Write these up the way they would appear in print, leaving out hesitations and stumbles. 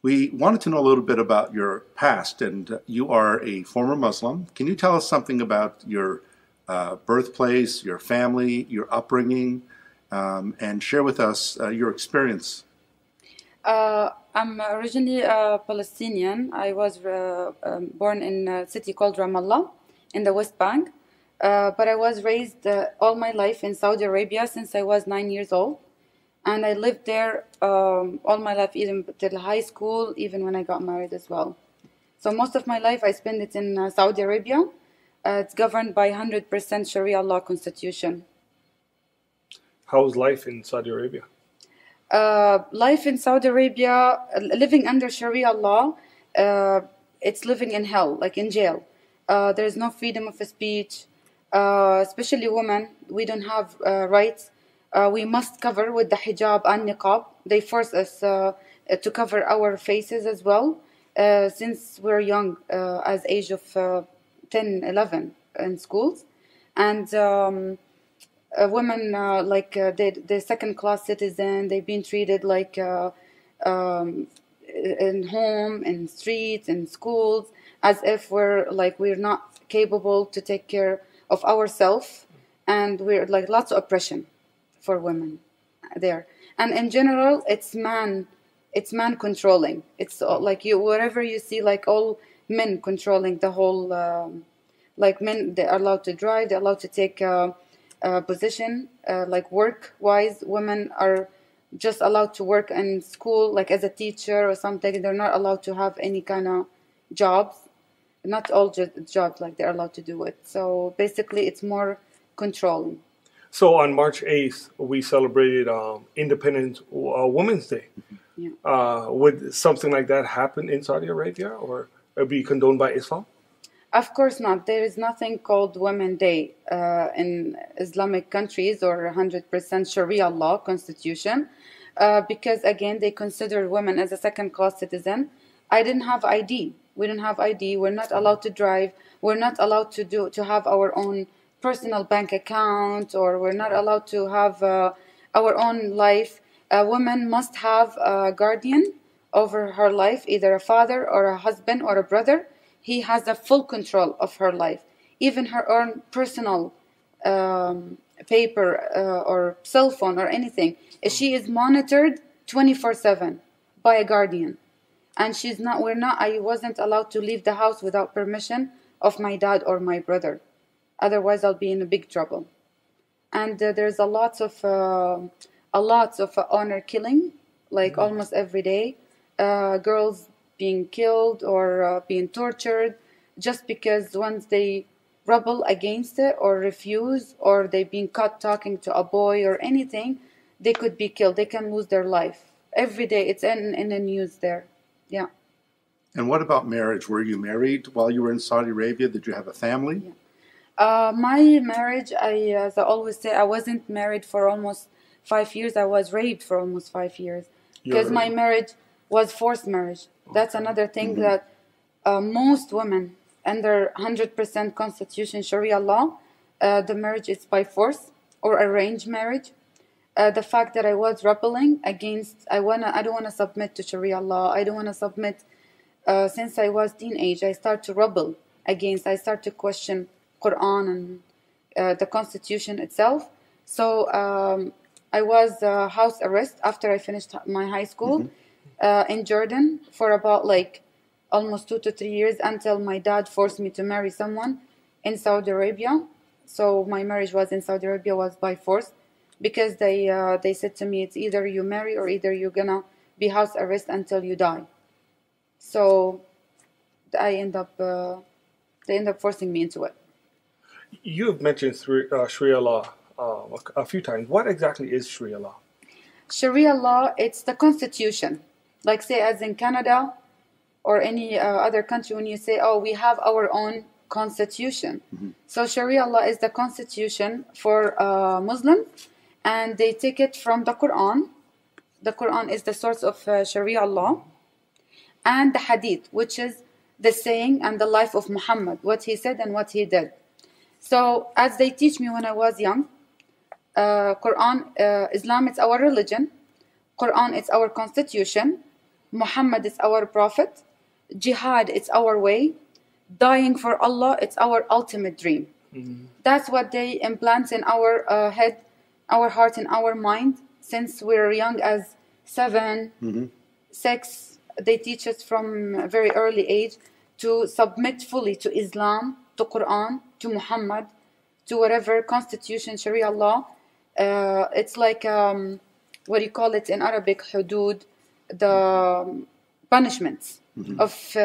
We wanted to know a little bit about your past, and you are a former Muslim. Can you tell us something about your birthplace, your family, your upbringing, and share with us your experience? I'm originally Palestinian. I was born in a city called Ramallah in the West Bank, but I was raised all my life in Saudi Arabia since I was 9 years old. And I lived there all my life, even till high school, even when I got married as well. So most of my life I spent it in Saudi Arabia. It's governed by 100% Sharia law constitution. How's life in Saudi Arabia? Life in Saudi Arabia, living under Sharia law, it's living in hell, like in jail. There's no freedom of speech, especially women. We don't have rights. We must cover with the hijab and niqab. They force us to cover our faces as well since we're young, as age of 10, 11 in schools. And women, they're second-class citizen. They've been treated like in home, in streets, in schools, as if we're not capable to take care of ourselves, and we're like lots of oppression for women there. And in general, it's man controlling. It's like wherever you see like all men controlling the whole, like men, they're allowed to drive, they're allowed to take position, like work-wise. Women are just allowed to work in school, like as a teacher or something. They're not allowed to have any kind of jobs. Not all jobs like they're allowed to do it. So basically, it's more controlling. So on March 8th, we celebrated Independent Women's Day. Yeah. Would something like that happen in Saudi Arabia, or be condoned by Islam? Of course not. There is nothing called Women's Day in Islamic countries or 100% Sharia law constitution because, again, they consider women as a second-class citizen. I didn't have ID. We don't have ID. We're not allowed to drive. We're not allowed to have our own personal bank account, or we're not allowed to have our own life. A woman must have a guardian over her life, either a father or a husband or a brother. He has a full control of her life, even her own personal paper or cell phone or anything. She is monitored 24/7 by a guardian, and I wasn't allowed to leave the house without permission of my dad or my brother. Otherwise, I'll be in a big trouble. And there's a lots of honor killing, like almost every day. Girls being killed or being tortured just because once they rebel against it or refuse, or they've been caught talking to a boy or anything, they could be killed. They can lose their life. Every day, it's in the news there. Yeah. And what about marriage? Were you married while you were in Saudi Arabia? Did you have a family? Yeah. My marriage, as I always say, I wasn't married for almost 5 years. I was raped for almost 5 years because my marriage was forced marriage. That's another thing that most women under 100% Constitution Sharia law, the marriage is by force or arranged marriage. The fact that I was rebelling against, I don't want to submit to Sharia law. I don't want to submit. Since I was teenage, I start to rebel against. I start to question Quran and the Constitution itself. So I was house arrest after I finished my high school in Jordan for about like almost 2 to 3 years until my dad forced me to marry someone in Saudi Arabia. So my marriage was in Saudi Arabia was by force because they said to me, it's either you marry or either you're gonna be house arrest until you die. So they end up forcing me into it. You have mentioned Sharia law a few times. What exactly is Sharia law? Sharia law, it's the constitution. Like say as in Canada or any other country, when you say, oh, we have our own constitution. So Sharia law is the constitution for Muslims, and they take it from the Quran. The Quran is the source of Sharia law. And the Hadith, which is the saying and the life of Muhammad, what he said and what he did. So as they teach me when I was young, Quran, Islam, it's our religion. Quran, it's our constitution. Muhammad is our prophet. Jihad, it's our way. Dying for Allah, it's our ultimate dream. That's what they implant in our head, our heart, and our mind since we're young as 7, 6. They teach us from a very early age to submit fully to Islam, to Quran, to Muhammad, to whatever constitution, Sharia law. It's like, what do you call it in Arabic, hudud, the punishments of,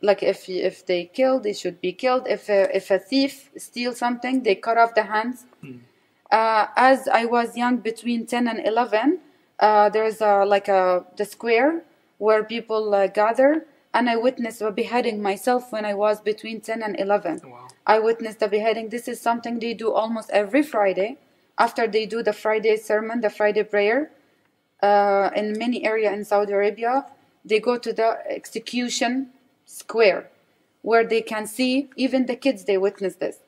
like if they kill, they should be killed. If a thief steals something, they cut off the hands. As I was young, between 10 and 11, there's the square where people gather, and I witnessed a beheading myself when I was between 10 and 11. Wow. I witnessed the beheading. This is something they do almost every Friday. After they do the Friday sermon, the Friday prayer, in many areas in Saudi Arabia, they go to the execution square where they can see, even the kids, they witness this,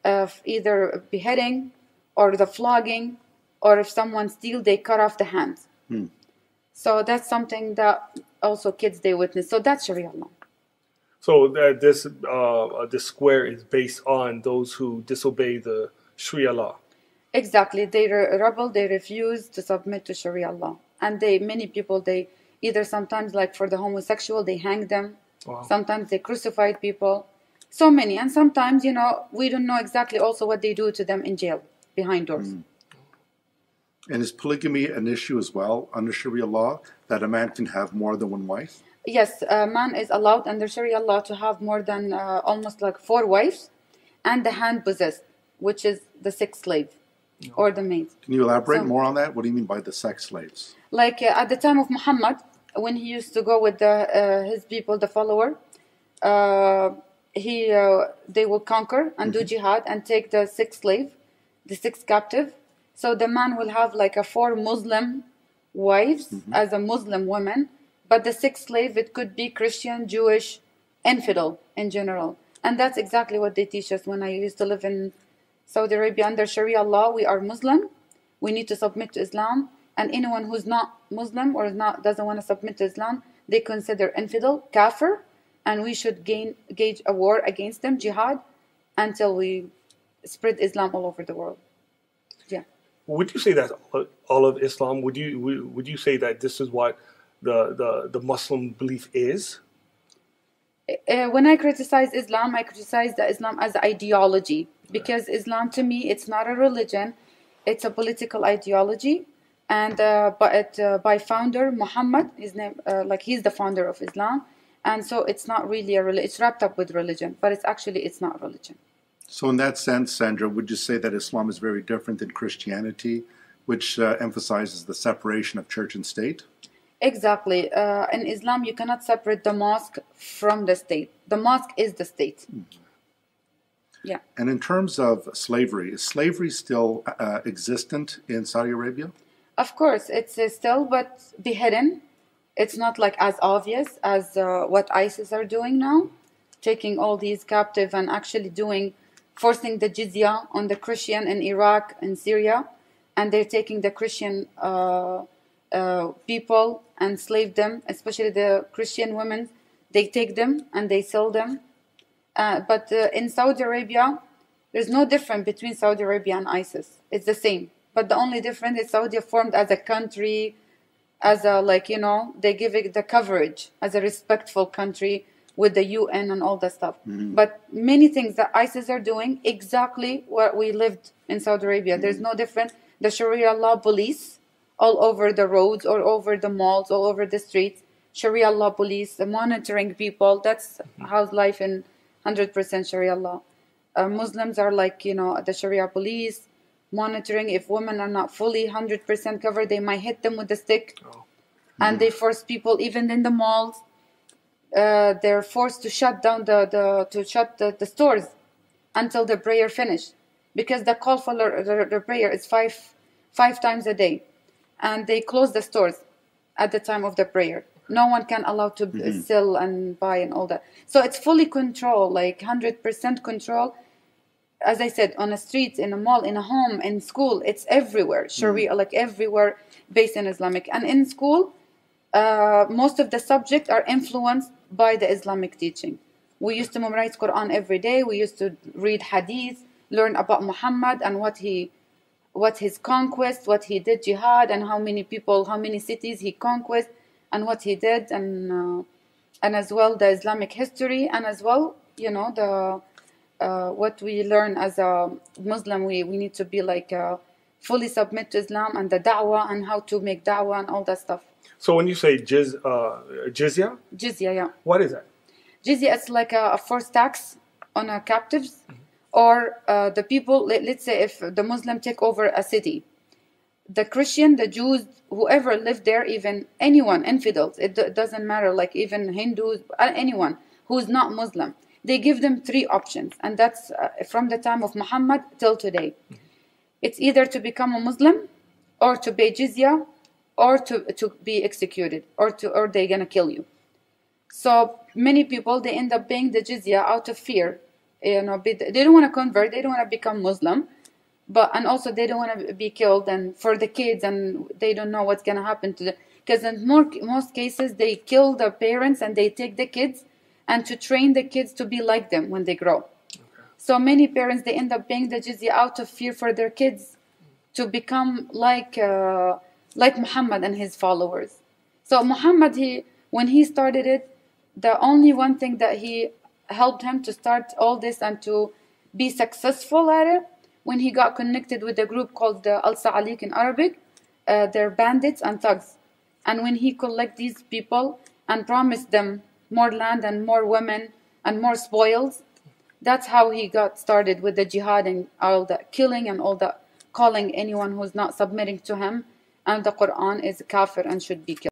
of either beheading or the flogging, or if someone steals, they cut off the hands. So that's something that also kids, they witness. So that's Sharia law. So this square is based on those who disobey the Sharia law. Exactly. They rebel, they refuse to submit to Sharia law. And many people, they either sometimes, like for the homosexual, they hang them. Wow. Sometimes they crucified people. So many. And sometimes, we don't know exactly also what they do to them in jail, behind doors. And is polygamy an issue as well under Sharia law, that a man can have more than one wife? Yes, a man is allowed under Sharia law to have more than almost like 4 wives, and the hand possessed, which is the sex slave or the maid. Can you elaborate more on that? What do you mean by the sex slaves? Like at the time of Muhammad, when he used to go with his people, the follower, they will conquer and do jihad and take the 6 slave, the 6 captive. So the man will have like 4 Muslim wives as a Muslim woman, but the 6 slave, it could be Christian, Jewish, infidel in general. And that's exactly what they teach us. When I used to live in Saudi Arabia under Sharia law, we are Muslim. We need to submit to Islam. And anyone who's not Muslim or doesn't want to submit to Islam, they consider infidel, kafir, and we should gauge a war against them, jihad, until we spread Islam all over the world. Yeah. Would you say that all of Islam? Would you say that this is what the Muslim belief is? When I criticize Islam, I criticize the Islam as an ideology, because Islam to me, it's not a religion, it's a political ideology, and by founder Muhammad, his name, he's the founder of Islam, and so it's not really a religion. It's wrapped up with religion, but it's not religion. So in that sense, Sandra, would you say that Islam is very different than Christianity, which emphasizes the separation of church and state? Exactly. In Islam, you cannot separate the mosque from the state. The mosque is the state. Yeah. And in terms of slavery, is slavery still existent in Saudi Arabia? Of course, it's still, but hidden. It's not like as obvious as what ISIS are doing now, taking all these captive and actually forcing the jizya on the Christian in Iraq and Syria, and they're taking the Christian people and slave them, especially the Christian women. They take them and they sell them. But in Saudi Arabia, there's no difference between Saudi Arabia and ISIS. It's the same. But the only difference is Saudi formed as a country, as they give it the coverage as a respectful country with the UN and all that stuff. But many things that ISIS are doing, exactly what we lived in Saudi Arabia. There's no difference. The Sharia law police all over the roads, all over the malls, all over the streets. Sharia law police, monitoring people. That's how's life in 100% Sharia law. Muslims are the Sharia police, monitoring. If women are not fully 100% covered, they might hit them with a stick. And they force people, even in the malls, they're forced to shut down the stores until the prayer finished, because the call for the prayer is five times a day, and they close the stores at the time of the prayer. No one can allow to sell and buy and all that. So it's fully control, 100% control. As I said, on the streets, in a mall, in a home, in school, it's everywhere. Sharia, everywhere, based in Islamic. And in school, most of the subjects are influenced by the Islamic teaching. We used to memorize Quran every day. We used to read Hadith, learn about Muhammad and what his conquest, what he did jihad, and how many people, how many cities he conquered, and what he did, and as well the Islamic history, and as well, you know, the what we learn as a Muslim. We need to be like fully submit to Islam and the da'wah and how to make da'wah and all that stuff. So when you say jizya, Jizya, yeah. What is that? Jizya is like a forced tax on captives, or the people. Let's say if the Muslim take over a city, the Christian, the Jews, whoever lived there, even anyone, infidels, it doesn't matter, like even Hindus, anyone who's not Muslim, they give them 3 options, and that's from the time of Muhammad till today. It's either to become a Muslim, or to pay jizya, or to be executed, or they're gonna kill you. So many people, they end up paying the jizya out of fear. You know, they don't want to convert, they don't want to become Muslim, and also they don't want to be killed, and for the kids, and they don't know what's gonna happen to them. Because in most cases, they kill the parents and they take the kids, and to train the kids to be like them when they grow. Okay. So many parents, they end up paying the jizya out of fear for their kids to become like Muhammad and his followers. So Muhammad, when he started it, the only one thing that he helped him to start all this and to be successful at it, when he got connected with a group called the Al-Sa'alik in Arabic, they're bandits and thugs. And when he collect these people and promised them more land and more women and more spoils, that's how he got started with the jihad and all the killing and all the calling anyone who's not submitting to him. And the Quran is kafir and should be killed.